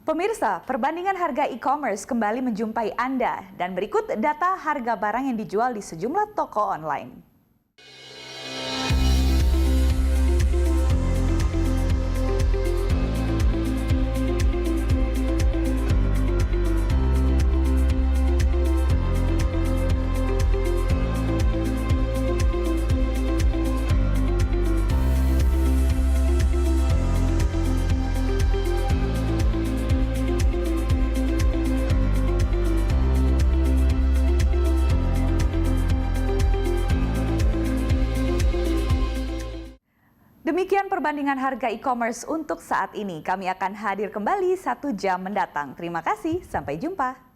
Pemirsa, perbandingan harga e-commerce kembali menjumpai Anda dan berikut data harga barang yang dijual di sejumlah toko online. Demikian perbandingan harga e-commerce untuk saat ini. Kami akan hadir kembali 1 jam mendatang. Terima kasih, sampai jumpa.